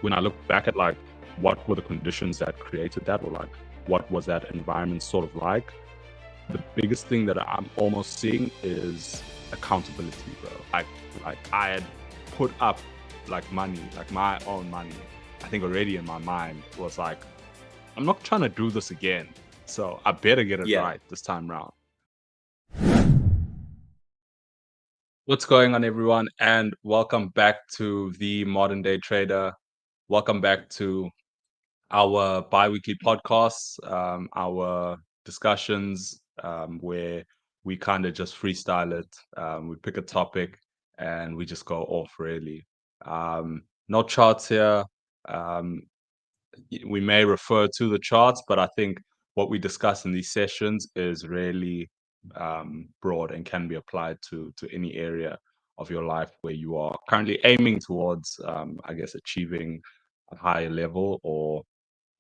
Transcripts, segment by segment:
when I look back at like what were the conditions that created that, or like what was that environment sort of like, the biggest thing that I'm almost seeing is accountability, bro. Like I had put up like money, like my own money. I think already in my mind was like, I'm not trying to do this again, so I better get it Yeah. right this time round. What's going on, everyone? And welcome back to the Modern Day Trader. Welcome back to our bi-weekly podcasts, our discussions, where we kind of just freestyle it. We pick a topic and we just go off, really. No charts here. Um, we may refer to the charts, but I think what we discuss in these sessions is really broad and can be applied to any area of your life where you are currently aiming towards, I guess, achieving a higher level, or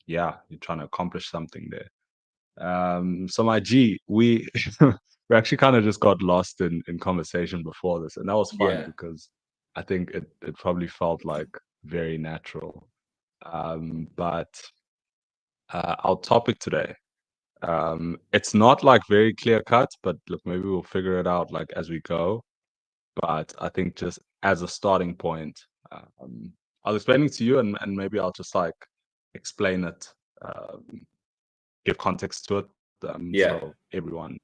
yeah, you're trying to accomplish something there. So my G, we we actually kind of just got lost in conversation before this, and that was fun Yeah. because I think it probably felt like very natural. But our topic today, it's not like very clear cut, but look, maybe we'll figure it out like as we go. But I think just as a starting point, I'll explain it to you, and maybe I'll just like explain it, give context to it, Yeah. so everyone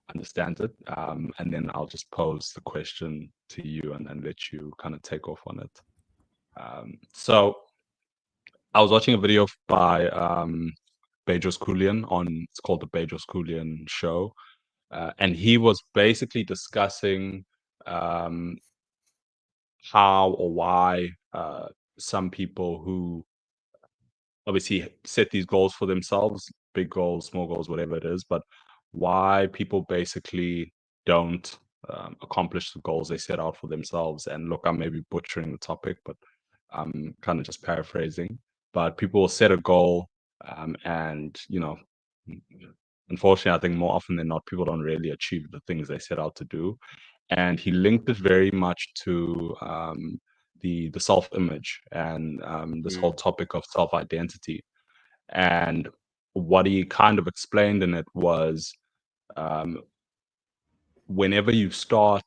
understands it. And then I'll just pose the question to you and let you kind of take off on it. So I was watching a video by Bejos Kulian on, it's called the Bejos Kulian Show. And he was basically discussing um, how or why some people who obviously set these goals for themselves, big goals, small goals, whatever it is, but why people basically don't accomplish the goals they set out for themselves. And look, I'm maybe butchering the topic, but I'm kind of just paraphrasing. But people will set a goal, and unfortunately, I think more often than not, people don't really achieve the things they set out to do. And he linked it very much to the self image and this whole Mm. topic of self identity. And what he kind of explained in it was, um, whenever you start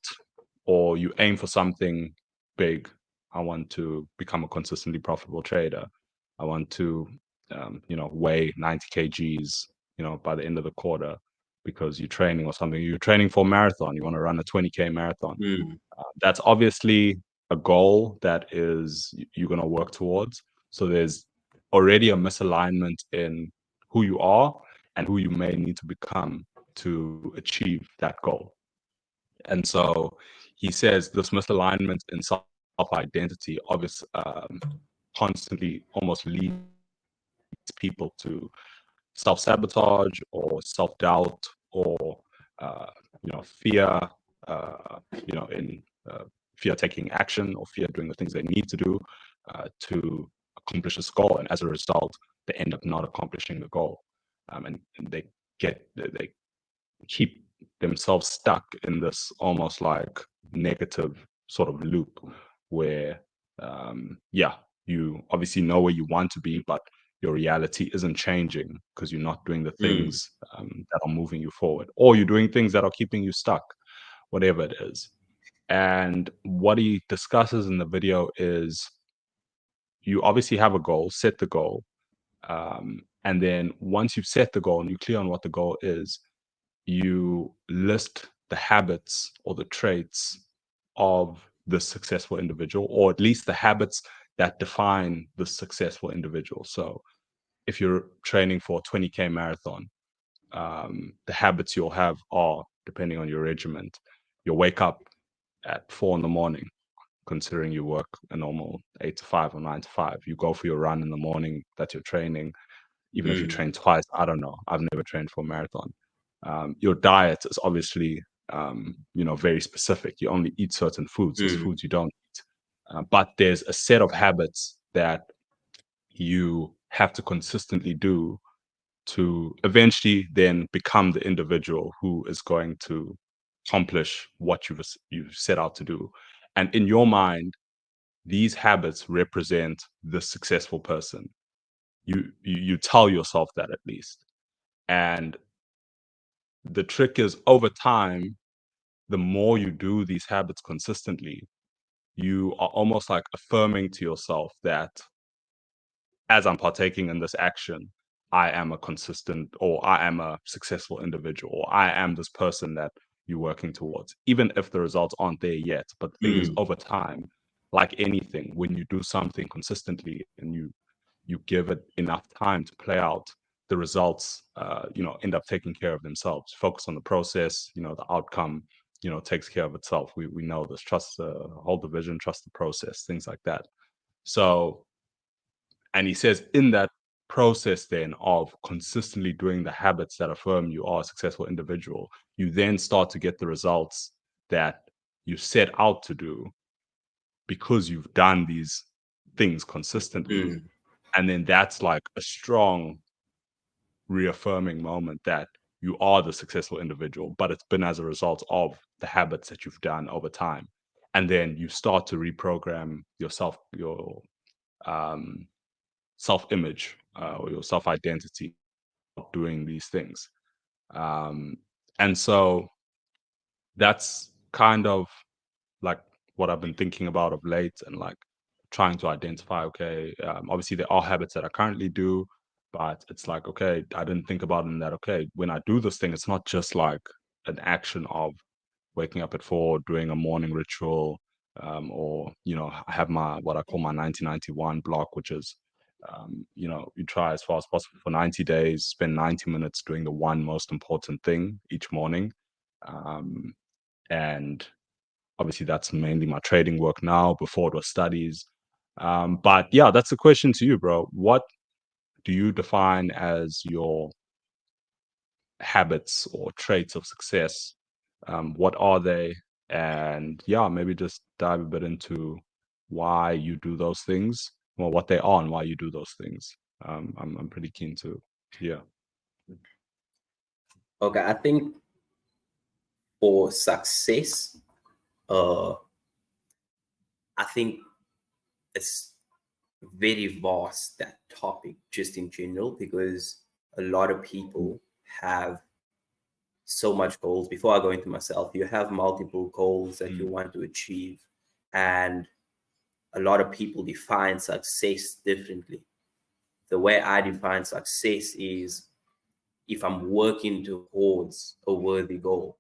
or you aim for something big, I want to become a consistently profitable trader. I want to, weigh 90 kgs, by the end of the quarter, because you're training or something. You're training for a marathon. You want to run a 20K marathon. Mm. That's obviously a goal that is you're going to work towards. So there's already a misalignment in who you are and who you may need to become to achieve that goal. And so he says this misalignment in self identity, obviously, constantly almost leads people to self sabotage or self doubt, or fear, in fear taking action, or fear doing the things they need to do to accomplish this goal. And as a result, they end up not accomplishing the goal, and they keep themselves stuck in this almost like negative sort of loop where you obviously know where you want to be, but your reality isn't changing because you're not doing the Mm. things that are moving you forward, or you're doing things that are keeping you stuck, whatever it is. And what he discusses in the video is, you obviously have a goal, set the goal, and then once you've set the goal and you're clear on what the goal is, you list the habits or the traits of the successful individual, or at least the habits that define the successful individual. So if you're training for a 20K marathon, the habits you'll have are, depending on your regiment, you'll wake up at 4 in the morning, considering you work a normal 8 to 5 or 9 to 5. You go for your run in the morning, that's your training. Even if you Mm. train twice, I don't know. I've never trained for a marathon. Your diet is obviously, very specific. You only eat certain foods. There's Mm. foods you don't eat. But there's a set of habits that you have to consistently do to eventually then become the individual who is going to accomplish what you've set out to do. And in your mind, these habits represent the successful person. You tell yourself that, at least. And the trick is, over time, the more you do these habits consistently, you are almost like affirming to yourself that, as I'm partaking in this action, I am a consistent, or I am a successful individual, or I am this person that you're working towards, even if the results aren't there yet. But the thing is, over time, like anything, when you do something consistently and you give it enough time to play out, the results, end up taking care of themselves. Focus on the process, the outcome, takes care of itself. We know this. Trust the whole division, trust the process, things like that. So, and he says, in that process then of consistently doing the habits that affirm you are a successful individual, you then start to get the results that you set out to do, because you've done these things consistently. And then that's like a strong reaffirming moment that you are the successful individual, but it's been as a result of the habits that you've done over time. And then you start to reprogram yourself, your um, self-image, or your self-identity, doing these things. Um, and so that's kind of like what I've been thinking about of late, and like trying to identify, okay, obviously there are habits that I currently do, but it's like, okay, I didn't think about it in that, okay, when I do this thing, it's not just like an action of waking up at 4, doing a morning ritual, or, I have my, what I call my 90-91 block, which is, you try as far as possible for 90 days, spend 90 minutes doing the one most important thing each morning. And obviously that's mainly my trading work now. Before, it was studies. But yeah, that's the question to you, bro. What do you define as your habits or traits of success? What are they? And yeah, maybe just dive a bit into why you do those things, well, what they are and why you do those things. I'm pretty keen to hear. Okay, I think for success, uh, I think it's very vast, that topic, just in general, because a lot of Mm, people have so much goals. Before I go into myself, you have multiple goals that you mm, want to achieve, and a lot of people define success differently. The way I define success is if I'm working towards a worthy goal,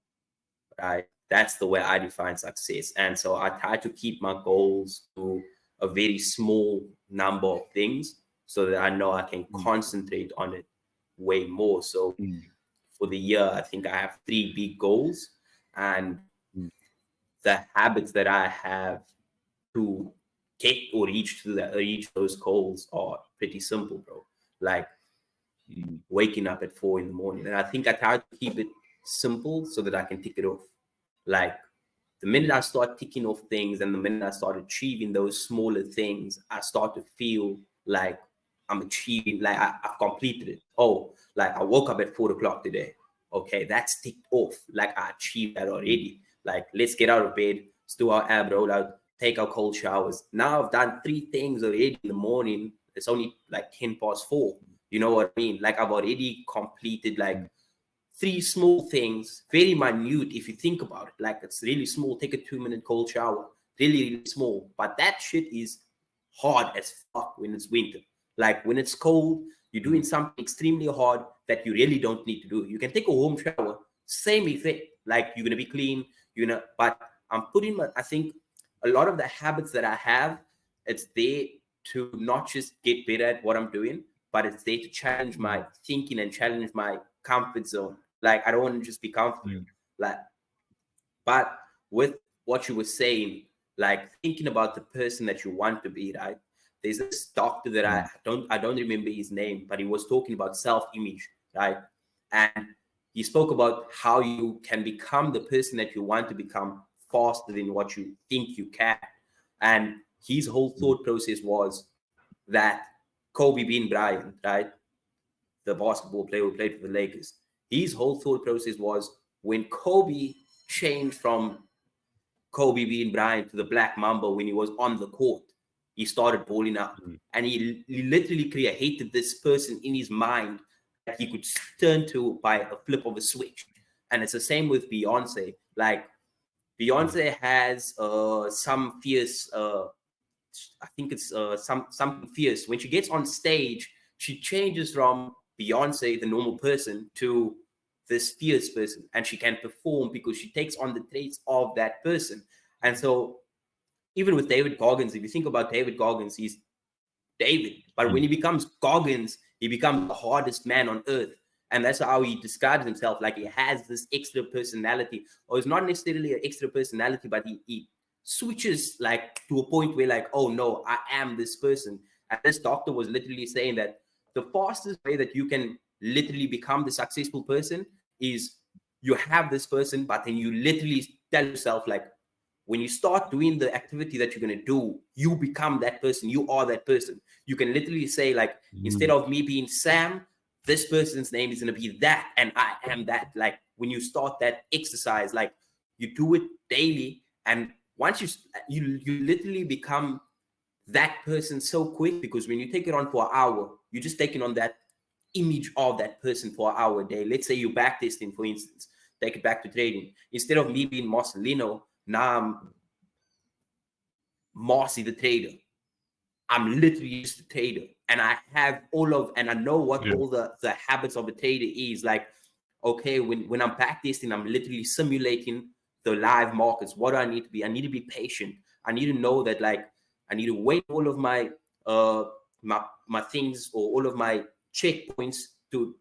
right? That's the way I define success. And so I try to keep my goals to a very small number of things so that I know I can mm, concentrate on it way more. So mm, for the year, I think I have three big goals, and mm, the habits that I have to get or reach those goals are pretty simple, bro. Like mm, waking up at 4 in the morning. And I think I try to keep it simple so that I can tick it off. Like the minute I start ticking off things and the minute I start achieving those smaller things, I start to feel like I'm achieving, like I've completed it. Oh, like I woke up at 4 o'clock today. Okay, that's ticked off. Like I achieved that mm, already. Like let's get out of bed, let's do our ab rollout, take our cold showers. Now I've done three things already in the morning. It's only like 10 past 4. You know what I mean? Like I've already completed like mm, three small things, very minute if you think about it. Like it's really small. Take a 2 minute cold shower, really, really small. But that shit is hard as fuck when it's winter. Like when it's cold, you're mm, doing something extremely hard that you really don't need to do. You can take a home shower, same effect. Like you're gonna be clean, but I'm putting I think a lot of the habits that I have, it's there to not just get better at what I'm doing, but it's there to challenge mm, my thinking and challenge my comfort zone. Like I don't want to just be comfortable. mm, Like, but with what you were saying, like thinking about the person that you want to be, right? There's this doctor that mm, I don't remember his name, but he was talking about self-image, right? And he spoke about how you can become the person that you want to become faster than what you think you can. And his whole mm, thought process was that Kobe being Bryant, right? The basketball player who played for the Lakers. His whole thought process was when Kobe changed from Kobe being Bryant to the Black Mamba when he was on the court, he started balling up. And he literally created this person in his mind that he could turn to by a flip of a switch. And it's the same with Beyonce. Like, Beyonce has some fierce, I think it's something fierce. When she gets on stage, she changes from Beyonce, the normal person, to this fierce person, and she can perform because she takes on the traits of that person. And so, even with David Goggins, if you think about David Goggins, he's David, but when he becomes Goggins, he becomes the hardest man on earth. And that's how he describes himself. Like, he has this extra personality, or it's not necessarily an extra personality, but he switches like to a point where, like, oh no, I am this person. And this doctor was literally saying that the fastest way that you can literally become the successful person is you have this person, but then you literally tell yourself, like, when you start doing the activity that you're going to do, you become that person. You are that person. You can literally say, like, instead of me being Sam, this person's name is going to be that, and I am that. Like, when you start that exercise, like, you do it daily, and once you literally become that person so quick, because when you take it on for an hour, you're just taking on that image of that person for an hour a day. Let's say you're backtesting, for instance, take it back to trading. Instead of me being Marcelino, now I'm Marcy the trader. I'm literally just a trader, and I have and I know what all the habits of a trader is. Like, okay, when I'm backtesting, I'm literally simulating the live markets. What do I need to be? I need to be patient. I need to know that, like, I need to wait all of my my things, or all of my checkpoints, to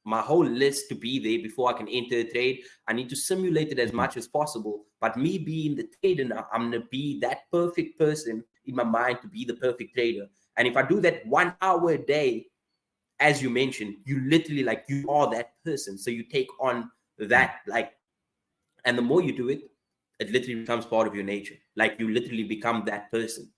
my whole list to be there before I can enter a trade. I need to simulate it as much as possible. But me being the trader now, I'm gonna be that perfect person in my mind to be the perfect trader. And if I do that 1 hour a day, as you mentioned, you literally, like, you are that person. So you take on that, like, and the more you do it, it literally becomes part of your nature. Like, you literally become that person.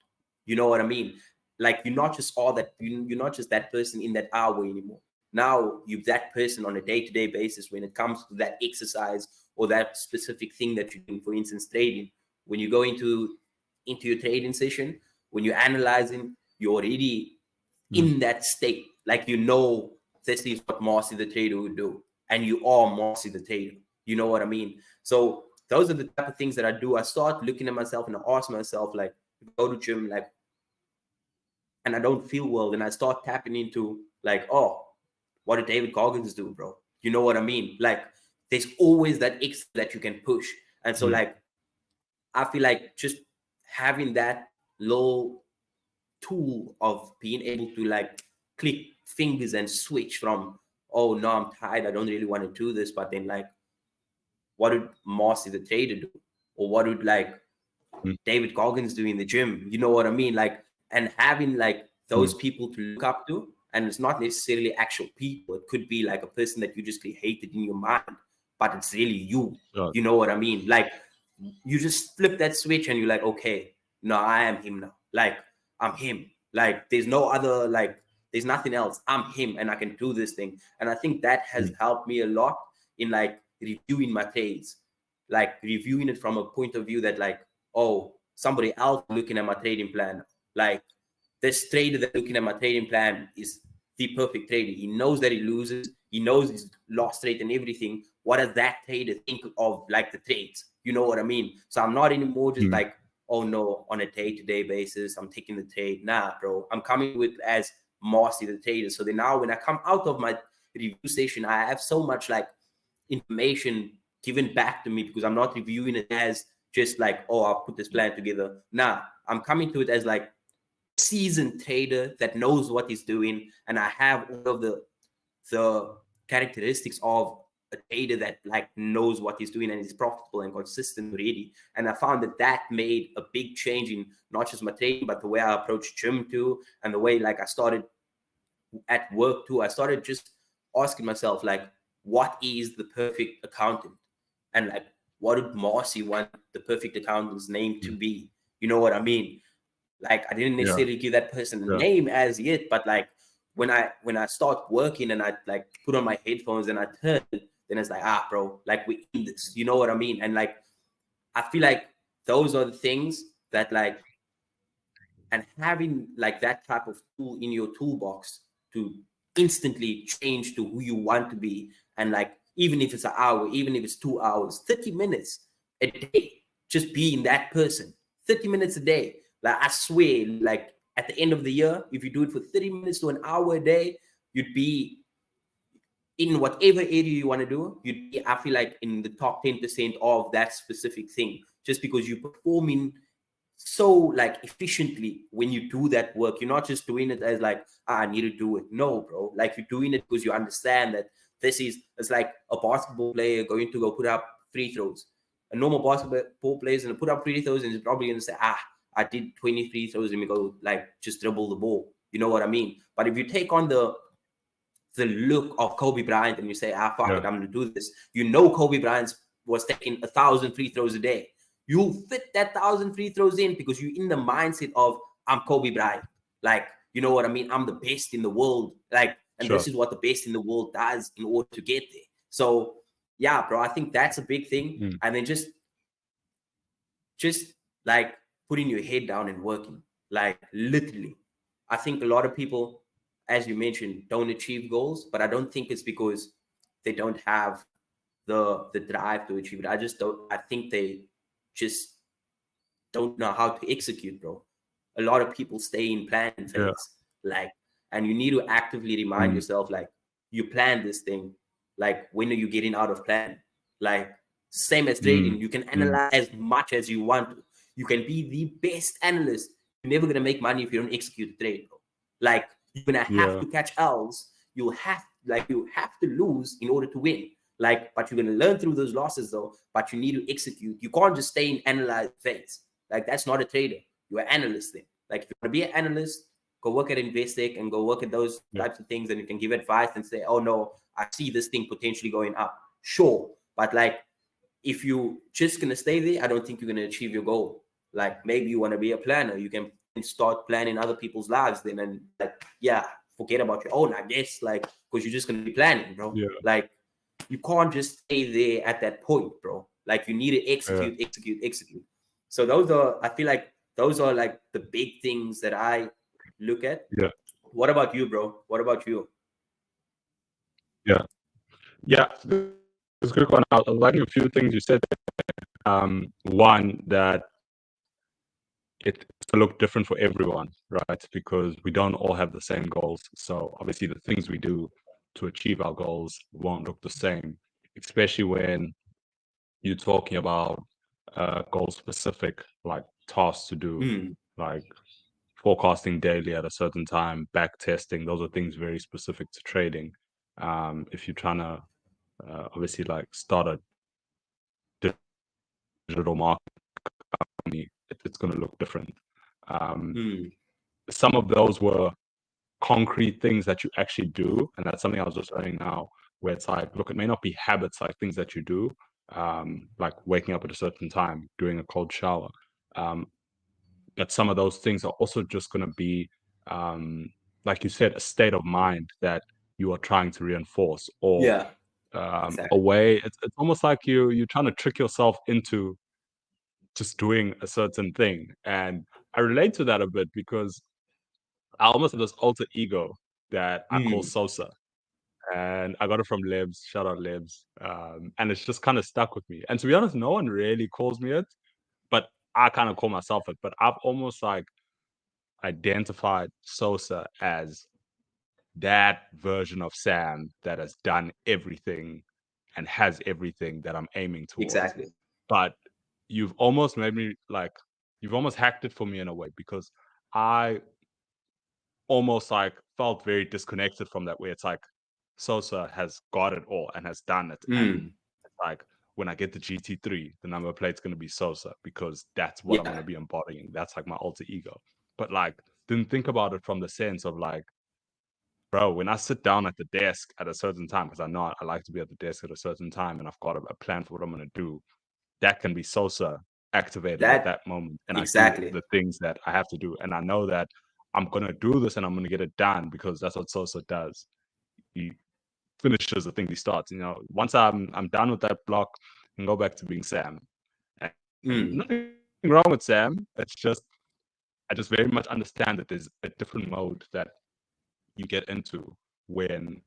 You know what I mean? Like, you're not just all that, you're not just that person in that hour anymore. Now you're that person on a day-to-day basis when it comes to that exercise or that specific thing that you're doing. For instance, trading. When you go into your trading session, when you're analyzing, you're already in that state. Like, you know, this is what Marcy the trader would do, and you are Marcy the trader. You know what I mean? So those are the type of things that I do. I start looking at myself and I ask myself, like, if I go to gym, like, and I don't feel well, then I start tapping into, like, oh, what did David Goggins do, bro? You know what I mean? Like, there's always that extra that you can push. And so, like, I feel like just having that little tool of being able to, like, click fingers and switch from, oh no, I'm tired, I don't really want to do this, but then, like, what did Marcy the trader do? Or what would, like, David Goggins do in the gym? You know what I mean? Like, and having, like, those people to look up to, and it's not necessarily actual people. It could be like a person that you just hated in your mind, but it's really you. You know what I mean? Like, you just flip that switch and you're like, okay, no, I am him now. Like, I'm him. Like, there's no other, like, there's nothing else. I'm him, and I can do this thing. And I think that has helped me a lot in, like, reviewing my trades, like, reviewing it from a point of view that, like, oh, somebody else looking at my trading plan. Like, this trader that looking at my trading plan is the perfect trader. He knows that he loses. He knows his loss rate and everything. What does that trader think of, like, the trades? You know what I mean? So I'm not anymore just like, oh no, on a day-to-day basis, I'm taking the trade. Nah, bro. I'm coming with as Marcy the trader. So then now when I come out of my review session, I have so much, like, information given back to me, because I'm not reviewing it as just like, oh, I'll put this plan together. Nah, I'm coming to it as, like, seasoned trader that knows what he's doing, and I have all of the characteristics of a trader that, like, knows what he's doing and is profitable and consistent already. And I found that made a big change in not just my trading, but the way I approach gym too, and the way, like, I started at work too. I started just asking myself, like, what is the perfect accountant, and, like, what would Marcy want the perfect accountant's name to be? You know what I mean? Like, I didn't necessarily give that person a name as yet, but, like, when I start working and I, like, put on my headphones and I turn, then it's like, bro, like, we in this. You know what I mean? And, like, I feel like those are the things that, like, and having like that type of tool in your toolbox to instantly change to who you want to be. And like, even if it's an hour, even if it's 2 hours, 30 minutes a day, just being that person, 30 minutes a day. Like, I swear, like at the end of the year, if you do it for 30 minutes to an hour a day, you'd be in whatever area you want to do. You'd be, I feel like, in the top 10% of that specific thing, just because you're performing so like efficiently when you do that work. You're not just doing it as like, I need to do it. No, bro. Like, you're doing it because you understand that it's like a basketball player going to go put up free throws. A normal basketball player is going to put up free throws and he's probably going to say, I did 20 free throws, and we go like just dribble the ball. You know what I mean? But if you take on the look of Kobe Bryant and you say, fuck it, I'm going to do this. You know, Kobe Bryant was taking 1,000 free throws a day. You'll fit that 1,000 free throws in because you're in the mindset of, I'm Kobe Bryant. Like, you know what I mean? I'm the best in the world. Like, and this is what the best in the world does in order to get there. So yeah, bro, I think that's a big thing. And then just like putting your head down and working, like literally. I think a lot of people, as you mentioned, don't achieve goals, but I don't think it's because they don't have the drive to achieve it. I think they just don't know how to execute, bro. A lot of people stay in planning phase. Like, and you need to actively remind yourself, like, you plan this thing. Like, when are you getting out of plan? Like, same as trading, you can analyze as much as you want to. You can be the best analyst. You're never gonna make money if you don't execute a trade, bro. Like, you're gonna have to catch L's. You have to lose in order to win. Like, but you're gonna learn through those losses though. But you need to execute. You can't just stay in analyze phase. Like, that's not a trader. You're an analyst then. Like, if you want to be an analyst, go work at Investec and go work at those types of things, and you can give advice and say, oh no, I see this thing potentially going up. Sure. But like, if you just gonna stay there, I don't think you're gonna achieve your goal. Like, maybe you want to be a planner. You can start planning other people's lives then, and like, yeah, forget about your own, I guess, like, because you're just gonna be planning, bro. Like, you can't just stay there at that point, bro. Like, you need to execute. So I feel like those are like the big things that I look at. What about you, bro? What about you? Yeah, it's a good one. I like a few things you said. One, that it's going to look different for everyone, right? Because we don't all have the same goals. So obviously the things we do to achieve our goals won't look the same, especially when you're talking about goal specific, like tasks to do, like forecasting daily at a certain time, back testing. Those are things very specific to trading. If you're trying to obviously like start a digital marketing company, it's going to look different. Some of those were concrete things that you actually do, and that's something I was just learning now, where it's like, look, it may not be habits, like things that you do, like waking up at a certain time, doing a cold shower, but some of those things are also just going to be, like you said, a state of mind that you are trying to reinforce, or a way. It's almost like you're trying to trick yourself into just doing a certain thing. And I relate to that a bit because I almost have this alter ego that I call Sosa. And I got it from Libs, shout out Libs. And it's just kind of stuck with me. And to be honest, no one really calls me it, but I kind of call myself it. But I've almost like identified Sosa as that version of Sam that has done everything and has everything that I'm aiming towards. Exactly. But you've almost made me like, you've almost hacked it for me in a way, because I almost like felt very disconnected from that, where it's like Sosa has got it all and has done it. And it's like, when I get the GT3, the number plate's going to be Sosa, because that's what I'm going to be embodying. That's like my alter ego. But like, didn't think about it from the sense of like, bro, when I sit down at the desk at a certain time, because I know I like to be at the desk at a certain time and I've got a plan for what I'm going to do, that can be Sosa activated at that moment. And I do the things that I have to do. And I know that I'm going to do this and I'm going to get it done, because that's what Sosa does. He finishes the thing he starts. You know, once I'm done with that block, and go back to being Sam. And nothing wrong with Sam. It's just, I just very much understand that there's a different mode that you get into when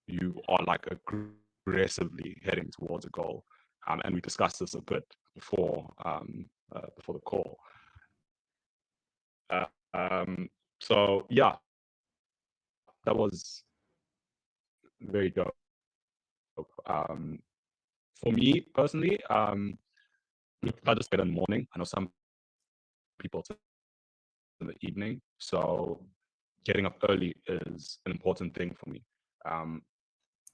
you are like aggressively heading towards a goal. And we discussed this a bit before the call. So yeah, that was very dope. For me personally, I just better in the morning. I know some people it's in the evening, so getting up early is an important thing for me. Um,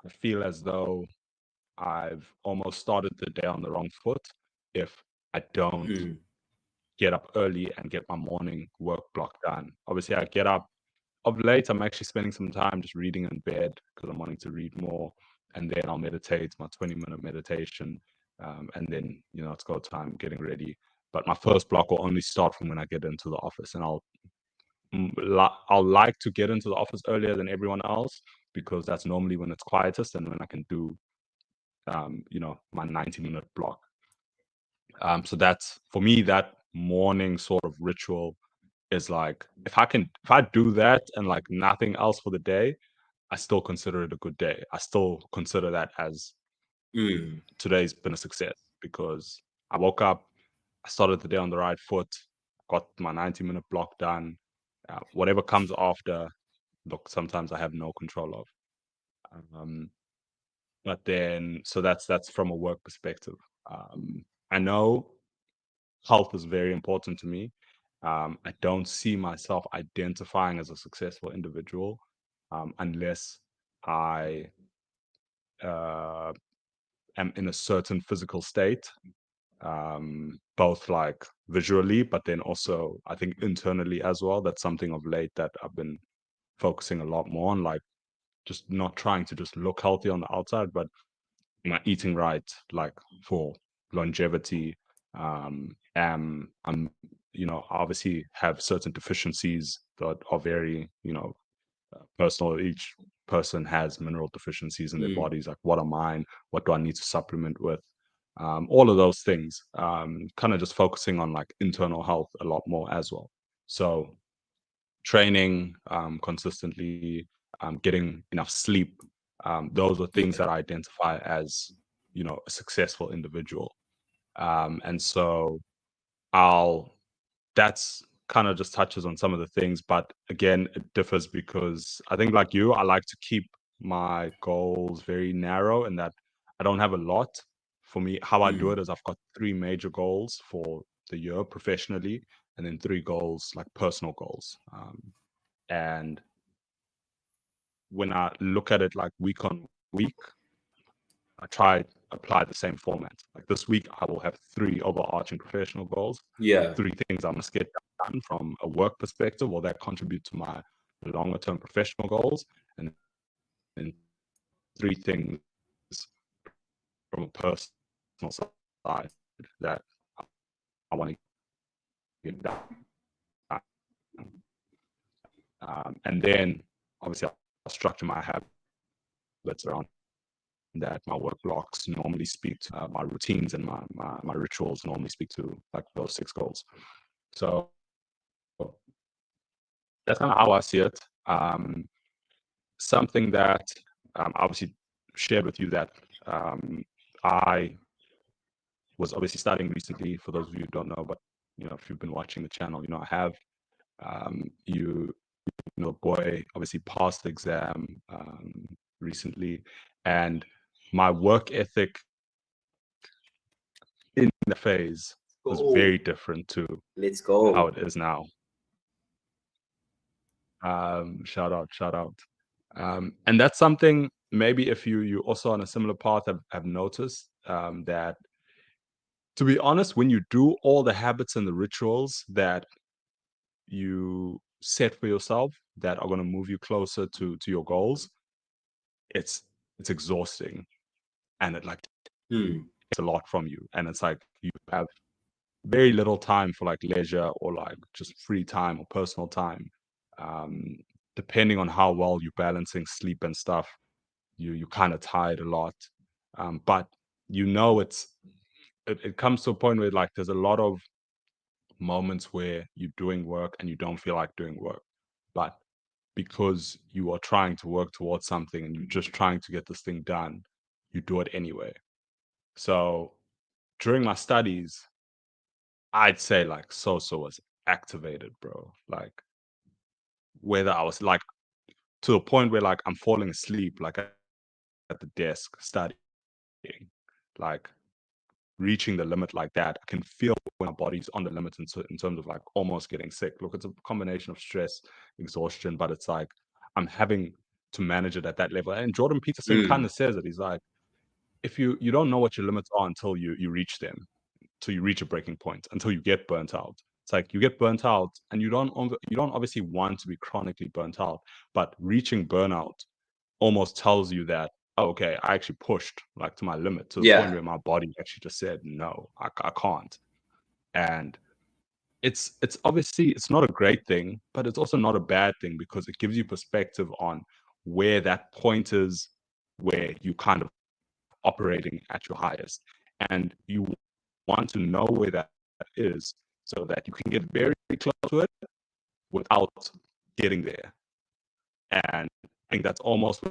I feel as though I've almost started the day on the wrong foot if I don't Mm. get up early and get my morning work block done. Obviously, I get up of late. I'm actually spending some time just reading in bed because I'm wanting to read more, and then I'll meditate my 20-minute meditation, and then it's go time getting ready. But my first block will only start from when I get into the office, and I'll like to get into the office earlier than everyone else because that's normally when it's quietest and when I can do my 90-minute block. So that's for me, that morning sort of ritual is like if I do that and like nothing else for the day, I still consider it a good day. I still consider that as Mm. today's been a success because I woke up, I started the day on the right foot, got my 90-minute block done. Whatever comes after, look, sometimes I have no control of. Um, but then, so that's from a work perspective. I know health is very important to me. I don't see myself identifying as a successful individual unless I uh, am in a certain physical state, both like visually, but then also I think internally as well. That's something of late that I've been focusing a lot more on, like just not trying to just look healthy on the outside, but am I eating right, like for longevity? I'm obviously have certain deficiencies that are very personal. Each person has mineral deficiencies in their Mm. bodies. Like, what are mine? What do I need to supplement with? All of those things. Kind of just focusing on like internal health a lot more as well. So training consistently, getting enough sleep. Those are things Yeah. that I identify as a successful individual. And so I'll that's kind of just touches on some of the things, but again, it differs because I think like you, I like to keep my goals very narrow and that I don't have a lot. For me, how I do Mm. it is I've got three major goals for the year professionally, and then three goals like personal goals. And when I look at it like week on week, I try apply the same format. Like this week, I will have three overarching professional goals, Yeah. three things I must get done from a work perspective, or that contribute to my longer term professional goals, and then three things from a personal side that I want to get done. And then obviously I'll structure my habits around that. My work blocks normally speak to my routines and my rituals normally speak to like those six goals. So that's kind of how I see it. Something that obviously shared with you that I was obviously studying recently. For those of you who don't know, but if you've been watching the channel, I have. You boy obviously passed the exam recently, and my work ethic in that phase was very Oh, different to let's how it go. is now. Shout out. And that's something maybe if you also on a similar path have noticed that, to be honest, when you do all the habits and the rituals that you set for yourself that are going to move you closer to your goals, it's exhausting, and it like Mm. takes a lot from you, and it's like you have very little time for like leisure or like just free time or personal time. um Depending on how well you're balancing sleep and stuff, you kind of tired a lot. But it's it comes to a point where like there's a lot of moments where you're doing work and you don't feel like doing work, but because you are trying to work towards something and you're just trying to get this thing done, you do it anyway. So during my studies, I'd say like so was activated, bro. Like whether I was like to a point where like I'm falling asleep like at the desk studying, like reaching the limit like that. I can feel when my body's on the limit in terms of like almost getting sick. Look, it's a combination of stress, exhaustion, but it's like I'm having to manage it at that level. And Jordan Peterson kind Mm. of says it. He's like, if you don't know what your limits are until you reach them, till you reach a breaking point, until you get burnt out. It's like you get burnt out, and you don't obviously want to be chronically burnt out, but reaching burnout almost tells you that, oh, okay, I actually pushed like to my limit, to the point Yeah. where my body actually just said no, I can't. And it's obviously it's not a great thing, but it's also not a bad thing because it gives you perspective on where that point is, where you kind of operating at your highest, and you want to know where that is so that you can get very close to it without getting there. And I think that's almost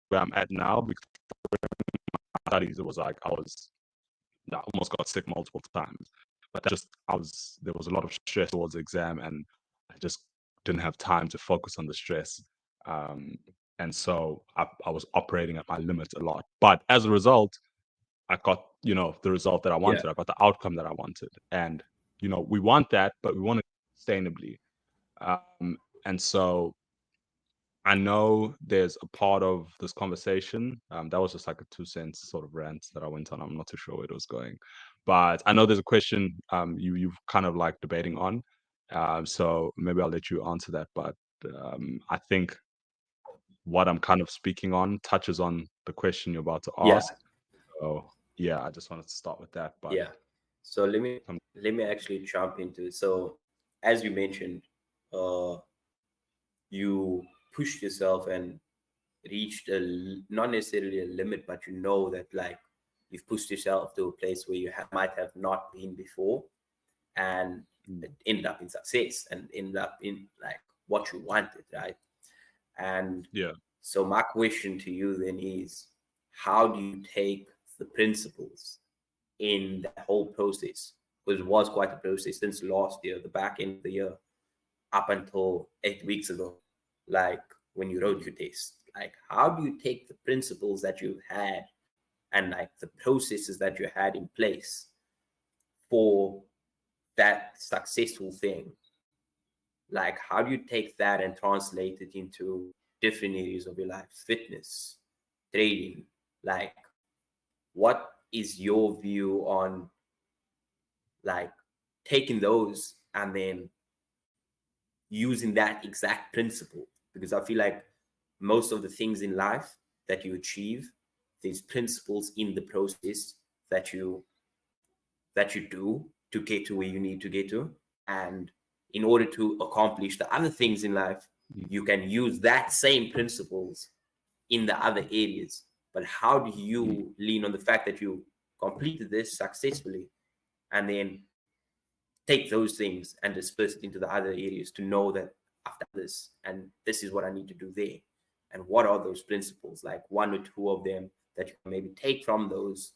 where I'm at now, because studies, it was like I almost got sick multiple times. But that just there was a lot of stress towards the exam, and I just didn't have time to focus on the stress. Um, and so I was operating at my limit a lot. But as a result, I got, the result that I Yeah. wanted. I got the outcome that I wanted. And, we want that, but we want it sustainably. And so I know there's a part of this conversation that was just like a 2 cents sort of rant that I went on. I'm not too sure where it was going, but I know there's a question you've kind of like debating on. So maybe I'll let you answer that. But I think what I'm kind of speaking on touches on the question you're about to Yeah. ask. So yeah, I just wanted to start with that. But Yeah. So let me um, let me actually jump into it. So as you mentioned, uh, you pushed yourself and reached not necessarily a limit, but you know that like you've pushed yourself to a place where you might have not been before, and mm, it ended up in success and ended up in like what you wanted, right? And yeah, so my question to you then is, how do you take the principles in that whole process? Because it was quite a process since last year, the back end of the year, up until 8 weeks ago, like when you wrote your test. Like, how do you take the principles that you had and like the processes that you had in place for that successful thing? Like, how do you take that and translate it into different areas of your life? Fitness, trading, like, what is your view on like taking those and then using that exact principle? Because I feel like most of the things in life that you achieve, there's principles in the process that you do to get to where you need to get to. And in order to accomplish the other things in life, mm, you can use that same principles in the other areas. But how do mm, you lean on the fact that you completed this successfully and then take those things and disperse it into the other areas to know that I've done this and this is what I need to do there? And what are those principles, like one or two of them that you can maybe take from those,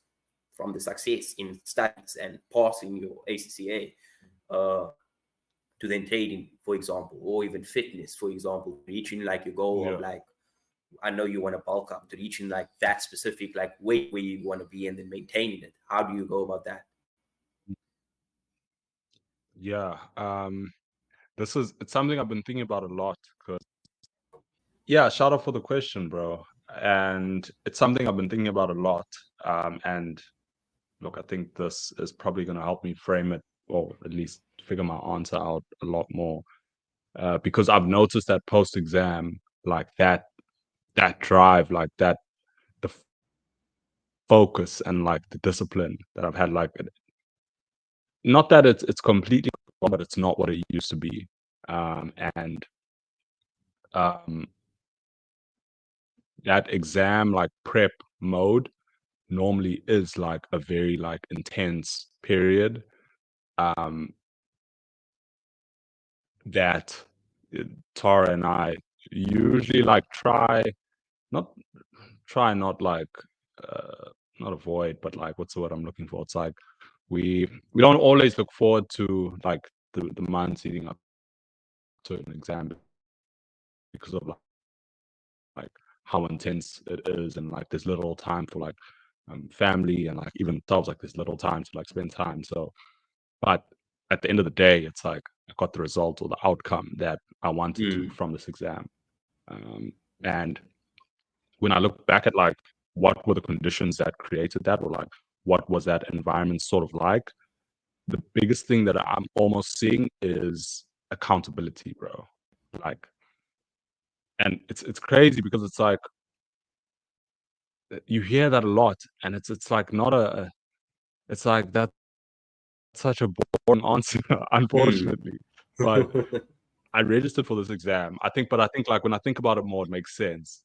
from the success in studies and passing your ACCA, to then trading, for example, or even fitness, for example, reaching like your goal of yeah. like, I know you want to bulk up, to reaching like that specific like weight where you want to be and then maintaining it. How do you go about that? Yeah. It's something I've been thinking about a lot. Because yeah, shout out for the question, bro. And it's something I've been thinking about a lot. And look, I think this is probably going to help me frame it, or at least figure my answer out a lot more. Because I've noticed that post exam, like that drive, like the focus and like the discipline that I've had, like not that it's completely wrong, but it's not what it used to be. And um, that exam like prep mode normally is like a very like intense period. that Tara and I usually like not not like not avoid, but like what's the word I'm looking for? It's like we don't always look forward to like the months leading up to an exam because of like how intense it is, and like there's little time for like family, and like even themselves, like there's little time to like spend time. So but at the end of the day, it's like I got the result or the outcome that I wanted to Mm. from this exam. And when I look back at like what were the conditions that created that, or like what was that environment sort of like, the biggest thing that I'm almost seeing is accountability, bro. Like, and it's crazy because it's like you hear that a lot, and it's like not it's like that's such a boring answer, unfortunately. Mm. But I registered for this exam. I think like when I think about it more, it makes sense.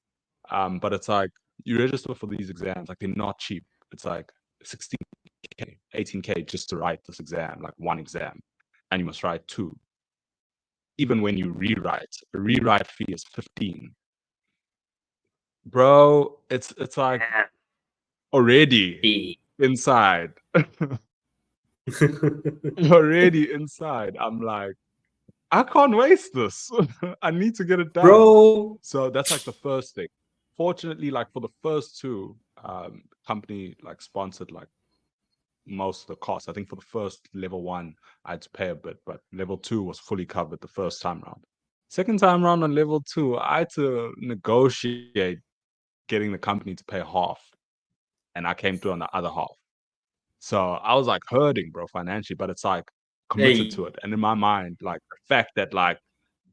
But it's like you register for these exams, like they're not cheap. It's like 16K, 18K just to write this exam, like one exam, and you must write two. Even when you rewrite, a rewrite fee is 15. Bro, it's like Man, already B. inside, already inside. I'm like, I can't waste this. I need to get it done. Bro. So that's like the first thing. Fortunately, like for the first two, company like sponsored like most of the cost. I think for the first level one, I had to pay a bit, but level two was fully covered the first time round. Second time round on level two, I had to negotiate getting the company to pay half, and I came through on the other half. So I was like hurting, bro, financially, but it's like committed Hey. to it. And in my mind, like the fact that like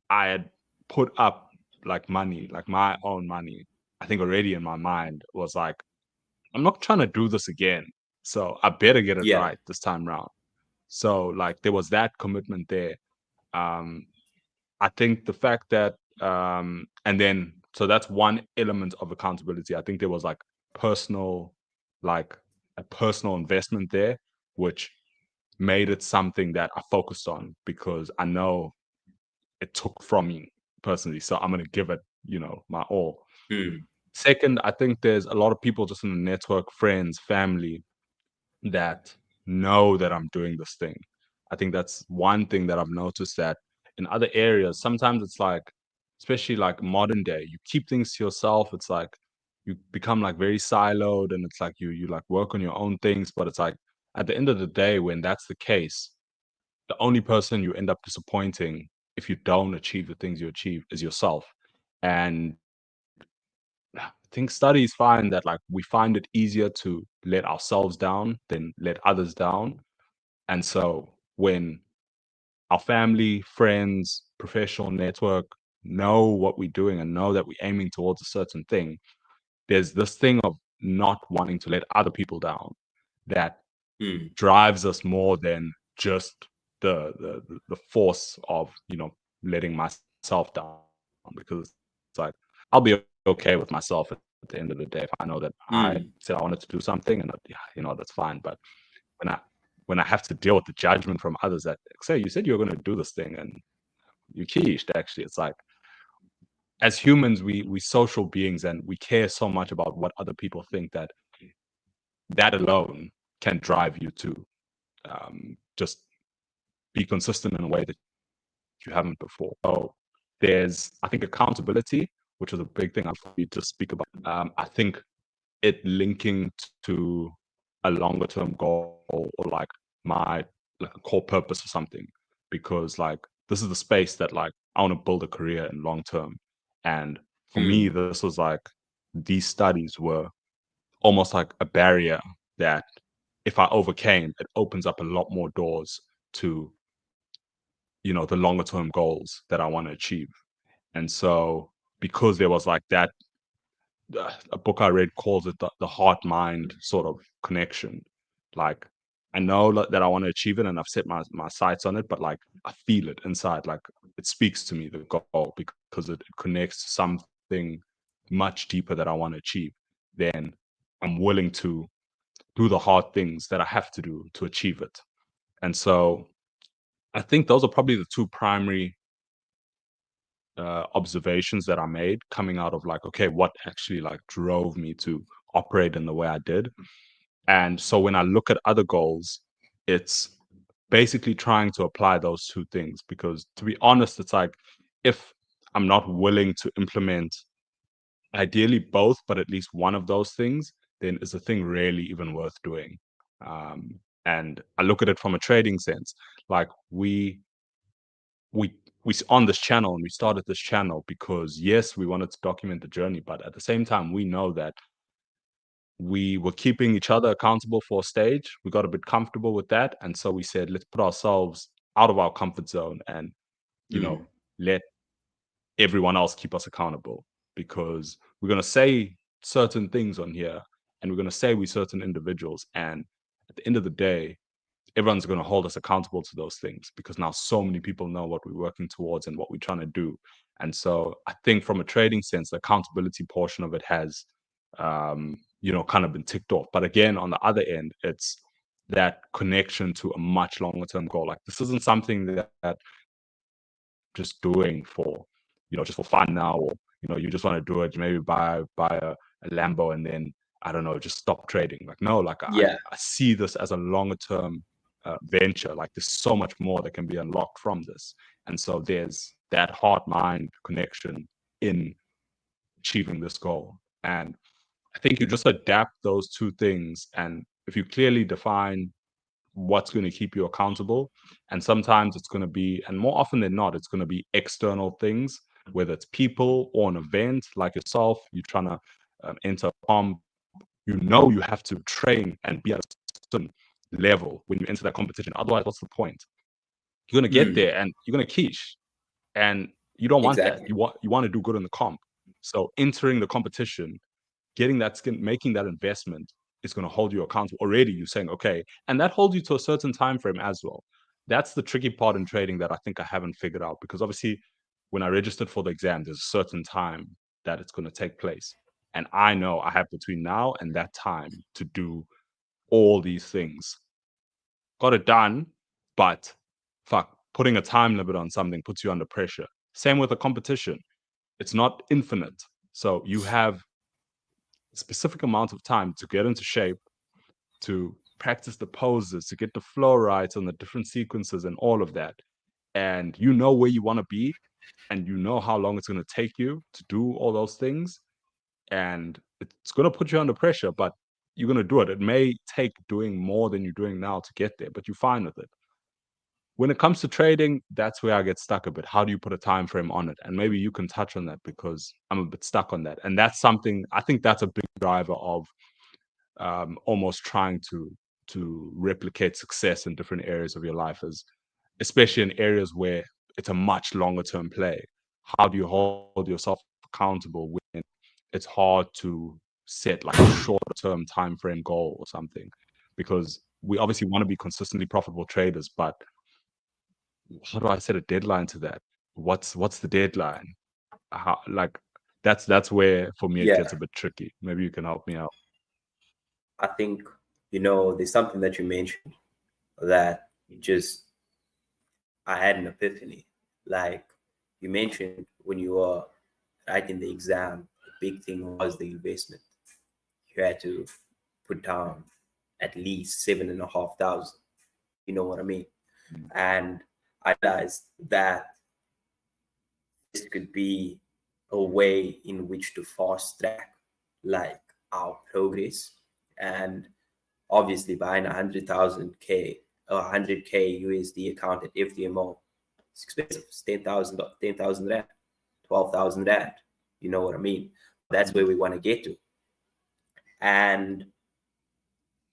I had put up like money, like my own money, I think already in my mind was like, I'm not trying to do this again. So I better get it Yeah. right this time round. So like there was that commitment there. Um, I think the fact that and then so that's one element of accountability. I think there was like personal, like a personal investment there, which made it something that I focused on because I know it took from me personally. So I'm gonna give it, my all. Mm. Second, I think there's a lot of people just in the network, friends, family, that know that I'm doing this thing. I think that's one thing that I've noticed that in other areas, sometimes it's like, especially like modern day, you keep things to yourself. It's like you become like very siloed, and it's like you like work on your own things. But it's like at the end of the day, when that's the case, the only person you end up disappointing if you don't achieve the things you achieve is yourself. And I think studies find that like we find it easier to let ourselves down than let others down. And so when our family, friends, professional network know what we're doing and know that we're aiming towards a certain thing, there's this thing of not wanting to let other people down that Mm. drives us more than just the force of letting myself down, because it's like I'll be okay with myself at the end of the day if I know that I said I wanted to do Mm. something, and that's fine. But when I when I have to deal with the judgment from others that say you said you were going to do this thing and you quiche, actually, it's like as humans we social beings and we care so much about what other people think that that alone can drive you to just be consistent in a way that you haven't before. So there's, I think, accountability, which is a big thing I want you to speak about. I think it linking to a longer term goal, or like my like a core purpose or something, because like this is the space that like I want to build a career in long term. And for me, Mm. this was like these studies were almost like a barrier that if I overcame, it opens up a lot more doors to the longer term goals that I want to achieve. And so because there was like that, a book I read calls it the heart mind sort of connection. Like I know that I want to achieve it and I've set my sights on it, but like I feel it inside. Like it speaks to me, the goal, because it connects to something much deeper that I want to achieve. Then I'm willing to do the hard things that I have to do to achieve it. And so I think those are probably the two primary observations that I made coming out of like, okay, what actually like drove me to operate in the way I did. And so when I look at other goals, it's basically trying to apply those two things, because to be honest, it's like if I'm not willing to implement ideally both, but at least one of those things, then is the thing really even worth doing? And I look at it from a trading sense. Like we on this channel, and we started this channel because yes, we wanted to document the journey, but at the same time, we know that we were keeping each other accountable for a stage. We got a bit comfortable with that, and so we said, let's put ourselves out of our comfort zone and Mm. let everyone else keep us accountable, because we're going to say certain things on here, and we're going to say we're certain individuals, and at the end of the day, everyone's going to hold us accountable to those things, because now so many people know what we're working towards and what we're trying to do. And so I think from a trading sense, the accountability portion of it has kind of been ticked off. But again, on the other end, it's that connection to a much longer term goal. Like this isn't something that just doing for just for fun now, or you just want to do it, maybe buy a Lambo and then I don't know, just stop trading. Like no, like Yeah. I see this as a longer term venture. Like there's so much more that can be unlocked from this, and so there's that heart mind connection in achieving this goal. And I think you just adapt those two things, and if you clearly define what's going to keep you accountable. And sometimes it's going to be, and more often than not, it's going to be external things, whether it's people or an event like yourself. You're trying to enter a comp. You have to train and be at a certain level when you enter that competition. Otherwise, what's the point? You're going to get Mm. there and you're going to quiche. And you don't want that. Exactly. You want to do good in the comp. So entering the competition, getting that skin, making that investment is going to hold you accountable. Already you're saying, okay, and that holds you to a certain time frame as well. That's the tricky part in trading that I think I haven't figured out, because obviously when I registered for the exam, there's a certain time that it's going to take place. And I know I have between now and that time to do all these things. Got it done, but fuck, putting a time limit on something puts you under pressure. Same with a competition. It's not infinite. So you have specific amount of time to get into shape, to practice the poses, to get the flow right on the different sequences and all of that. And you know where you want to be, and you know how long it's going to take you to do all those things. And it's going to put you under pressure, but you're going to do it. It may take doing more than you're doing now to get there, but you're fine with it. When it comes to trading, that's where I get stuck a bit. How do you put a time frame on it? And maybe you can touch on that, because I'm a bit stuck on that. And that's something, I think that's a big driver of almost trying to replicate success in different areas of your life, as especially in areas where it's a much longer term play. How do you hold yourself accountable when it's hard to set like a shorter term time frame goal or something? Because we obviously want to be consistently profitable traders, but how do I set a deadline to that? What's the deadline? How, like that's where for me it Yeah. gets a bit tricky. Maybe you can help me out. I think, there's something that you mentioned that just, I had an epiphany. Like you mentioned when you were writing the exam, the big thing was the investment. You had to put down at least 7,500. You know what I mean? And I realized that this could be a way in which to fast track like our progress. And obviously buying 100,000 K or 100K USD account at FDMO, it's expensive. It's 10,000 rand, 12,000 rand. You know what I mean? That's where we want to get to. And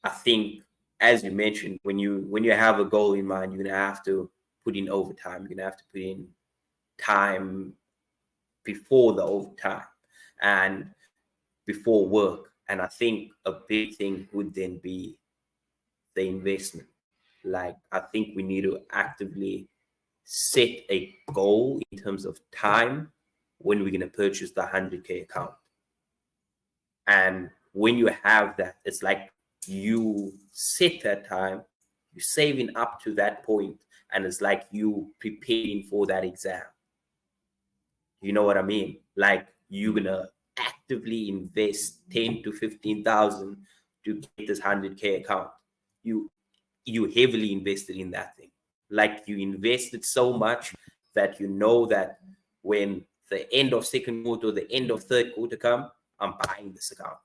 I think, as you mentioned, when you have a goal in mind, you're gonna have to put in overtime. You're gonna have to put in time before the overtime and before work. And I think a big thing would then be the investment. Like I think we need to actively set a goal in terms of time when we're gonna purchase the 100K account. And when you have that, it's like you set that time, you're saving up to that point, and it's like you preparing for that exam. You know what I mean? Like you're Mm, gonna actively invest 10 to 15,000 to get this 100K account. You you heavily invested in that thing. Like you invested so much that you know that when the end of second quarter, the end of third quarter come, I'm buying this account.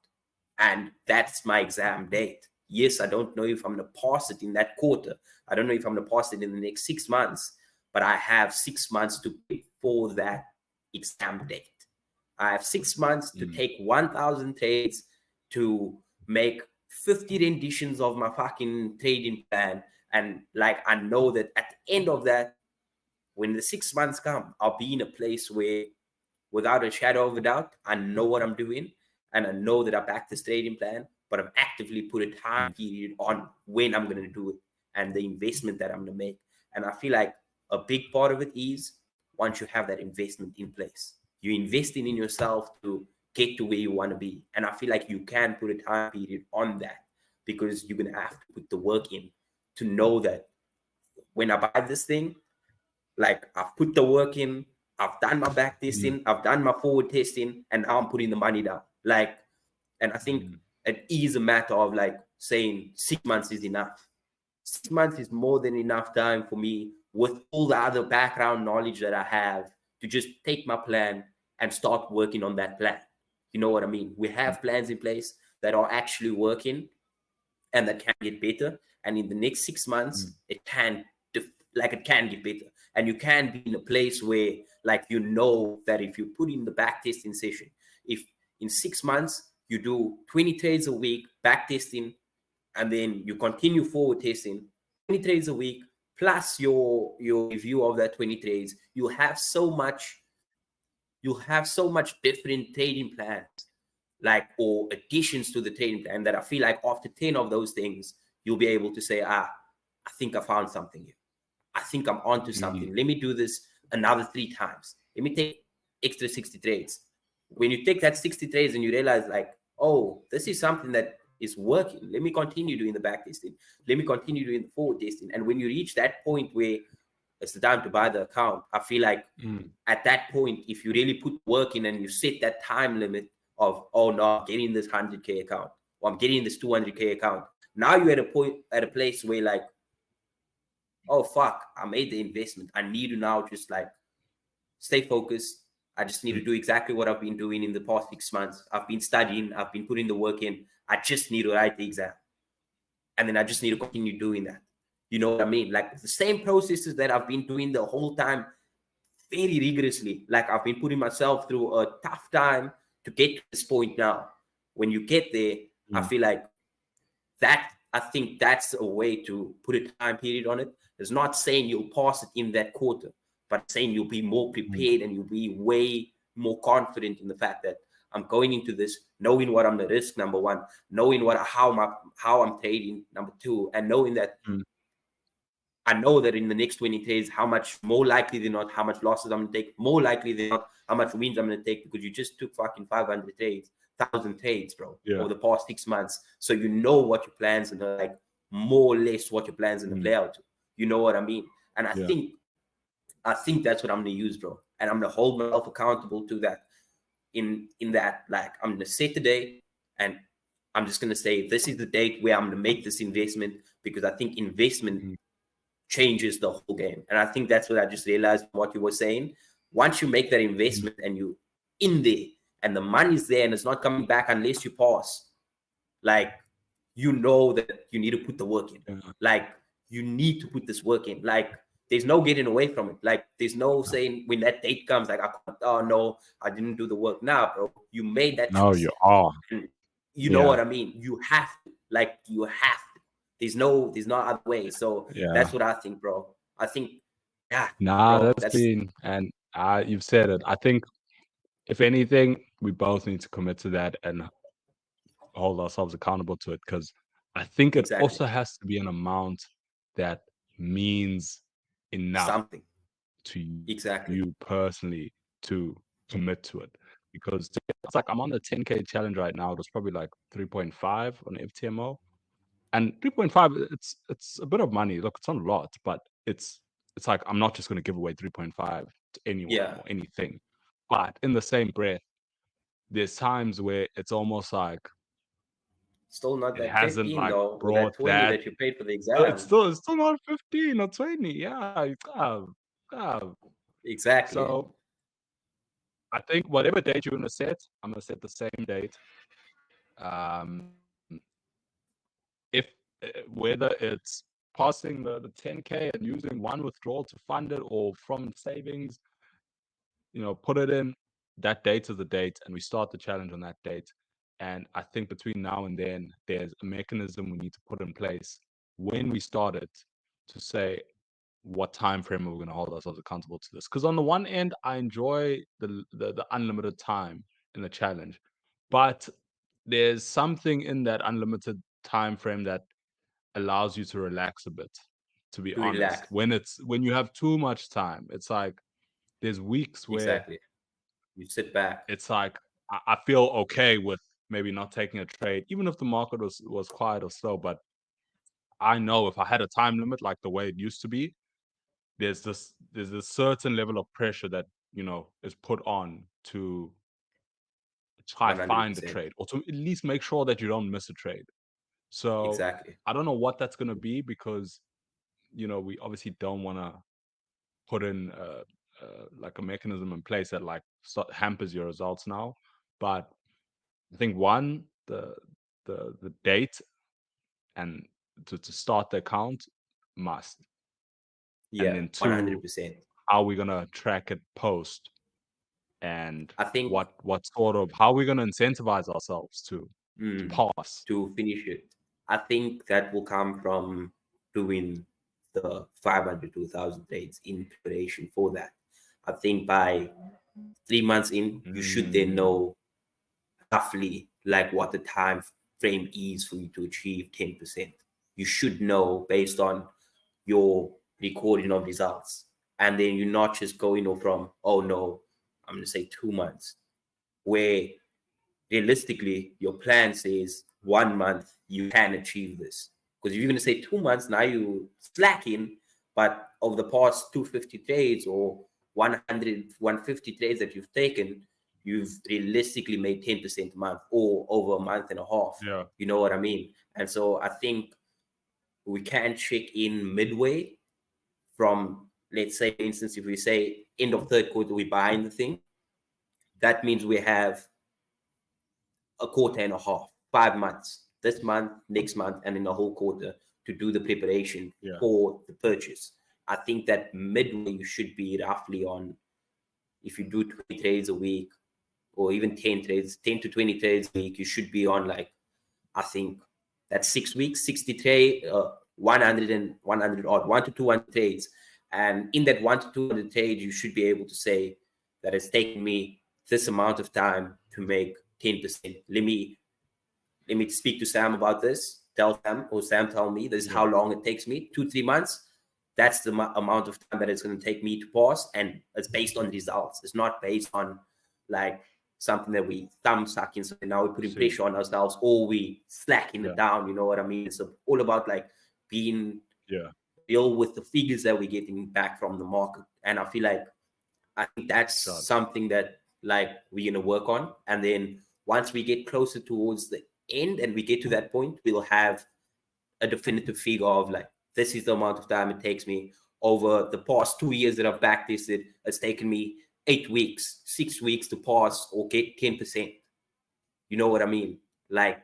And that's my exam date. Yes, I don't know if I'm gonna pass it in that quarter. I don't know if I'm gonna pass it in the next 6 months, but I have 6 months to prep for that exam date. I have 6 months to mm, take 1,000 trades to make 50 renditions of my fucking trading plan. And like, I know that at the end of that, when the 6 months come, I'll be in a place where, without a shadow of a doubt, I know what I'm doing and I know that I back this trading plan, but I've actively put a time mm, period on when I'm going to do it and the investment that I'm going to make. And I feel like a big part of it is once you have that investment in place, you're investing in yourself to get to where you want to be. And I feel like you can put a time period on that because you're going to have to put the work in to know that when I buy this thing, like I've put the work in, I've done my back mm, testing, I've done my forward testing, and now I'm putting the money down. Like, and I think mm, it is a matter of like saying 6 months is enough. 6 months is more than enough time for me with all the other background knowledge that I have to just take my plan and start working on that plan. You know what I mean? We mm, have plans in place that are actually working and that can get better. And in the next 6 months, mm, it can like it can get better. And you can be in a place where like you know that if you put in the back testing session, if in 6 months you do 20 trades a week back testing, and then you continue forward testing 20 trades a week plus your review of that 20 trades, you have so much different trading plans, like, or additions to the trading plan, that I feel like after 10 of those things, you'll be able to say, I think I found something here. I think I'm onto mm. something. Let me do this another 3 times. Let me take extra 60 trades. When you take that 60 trades and you realize, like, oh, this is something that is working. Let me continue doing the back testing. Let me continue doing the forward testing. And when you reach that point where it's the time to buy the account, I feel like Mm, at that point, if you really put work in and you set that time limit of, oh no, I'm getting this 100K account or I'm getting this 200K account. Now you're at a place where like, oh fuck, I made the investment. I need to now just like stay focused. I just need to mm, do exactly what I've been doing in the past 6 months. I've been studying, I've been putting the work in. I just need to write the exam. And then I just need to continue doing that. You know what I mean? Like the same processes that I've been doing the whole time very rigorously. Like I've been putting myself through a tough time to get to this point now. When you get there, I mm, feel like that, I think that's a way to put a time period on it. It's not saying you'll pass it in that quarter, but saying you'll be more mm, prepared and you'll be way more confident in the fact that I'm going into this knowing what I'm the risk, number one, knowing how I'm trading, number two, and knowing that mm. I know that in the next 20 trades, how much more likely than not, how much losses I'm gonna take, more likely than not, how much wins I'm gonna take, because you just took fucking 500 trades, 1,000 trades, bro, Yeah. over the past 6 months. So you know what your plans are like, more or less what your plans are gonna Mm, play out to. You know what I mean? And I yeah. think I think that's what I'm gonna use, bro. And I'm gonna hold myself accountable to that. In that, like, I'm gonna set the date, and I'm just gonna say this is the date where I'm gonna make this investment, because I think investment Mm, changes the whole game. And I think that's what I just realized from what you were saying. Once you make that mm, investment and you in there and the money's there and it's not coming back unless you pass, like, you know that you need to put the work in. yeah. Like, you need to put this work in. Like, there's no getting away from it. Like, there's no saying when that date comes, like, I can't, oh no, I didn't do the work. Nah, bro, you made that No, choice. you are. And you know Yeah. what I mean? You have to. Like, you have to. There's no other way. So Yeah. that's what I think, bro. I think, yeah, Nah, bro, that's that's been, and you've said it. I think if anything, we both need to commit to that and hold ourselves accountable to it, because I think it exactly also has to be an amount that means enough something. to Exactly. you personally to commit to it. Because it's like I'm on the 10K challenge right now. It was probably like 3.5 on FTMO. And 3.5, it's a bit of money. Look, it's not a lot, but it's like I'm not just gonna give away 3.5 to anyone Yeah. or anything. But in the same breath, there's times where it's almost like Still not it that hasn't 15 like though, or that brought 20 that. that you paid for the It's exam. still not 15 or 20. Yeah, you have. Exactly. So I think whatever date you're gonna set, I'm gonna set the same date. Um, if whether it's passing the 10K and using one withdrawal to fund it, or from savings, put it in. That date is the date, and we start the challenge on that date. And I think between now and then, there's a mechanism we need to put in place when we start it, to say what time frame are we going to hold ourselves accountable to this. Because on the one end, I enjoy the unlimited time in the challenge, but there's something in that unlimited time frame that allows you to relax a bit. To be To honest, relax. when you have too much time, it's like there's weeks where Exactly. You sit back. it's like I feel okay with maybe not taking a trade, even if the market was quiet or slow. But I know if I had a time limit like the way it used to be, there's a certain level of pressure that is put on to try find a 100%. trade, or to at least make sure that you don't miss a trade. So Exactly. I don't know what that's going to be, because we obviously don't want to put in like a mechanism in place that like hampers your results now. But I think one, the date and to start the account must, and Yeah, then two, 100%. how we're gonna track it post, and I think what sort of how we're gonna incentivize ourselves to mm, pass. to finish it, I think that will come from doing the 500 to 1,000 trades in preparation for that. I think by 3 months in, you should then Mm, know roughly like what the time frame is for you to achieve 10%. You should know based on your recording of results. And then you're not just going from, oh no, I'm going to say 2 months, where realistically your plan says 1 month you can achieve this. Because if you're going to say 2 months, now you slacking, but over the past 250 trades or 100, 150 trades that you've taken, you've realistically made 10% a month or over a month and a half. yeah, You know what I mean? And so I think we can check in midway from, let's say, for instance, if we say end of third quarter, we're buying the thing, that means we have a quarter and a half, 5 months, this month, next month, and in the whole quarter to do the preparation yeah, for the purchase. I think that midway you should be roughly on, if you do 20 trades a week or even 10 trades, 10 to 20 trades a week, you should be on like, I think that's 6 weeks, 60 trade, 100 and 100 odd, 1 to 200 trades. And in that 1 to 200 trades, you should be able to say that it's taken me this amount of time to make 10%. Let me speak to Sam about this. Tell Sam, or Sam tell me this is yeah, how long it takes me, 2-3 months. That's the amount of time that it's going to take me to pass, and it's based on results. It's not based on like something that we thumb sucking. So now we're putting see, pressure on ourselves, or we slacking it yeah, down. You know what I mean? It's all about like being yeah, real with the figures that we're getting back from the market. And I think that's shot, something that like we're gonna work on. And then once we get closer towards the end and we get to that point, we'll have a definitive figure of like this is the amount of time it takes me. Over the past 2 years that I've backtested, it's taken me 8 weeks, 6 weeks to pass or get 10%. You know what I mean? Like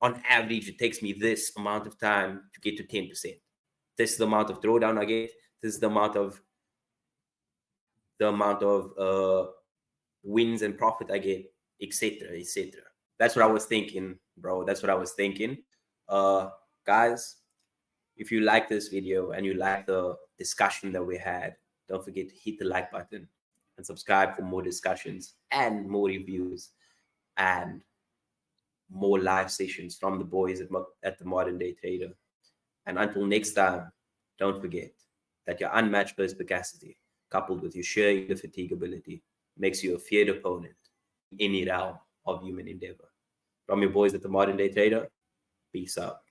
on average, it takes me this amount of time to get to 10%. This is the amount of drawdown I get. This is the amount of wins and profit I get, etc., etc. That's what I was thinking, bro. That's what I was thinking. Guys, if you like this video and you like the discussion that we had, don't forget to hit the like button and subscribe for more discussions and more reviews and more live sessions from the boys at the Modern Day Trader. And until next time, don't forget that your unmatched perspicacity, coupled with your sheer indefatigability, makes you a feared opponent in any realm of human endeavor. From your boys at the Modern Day Trader, peace out.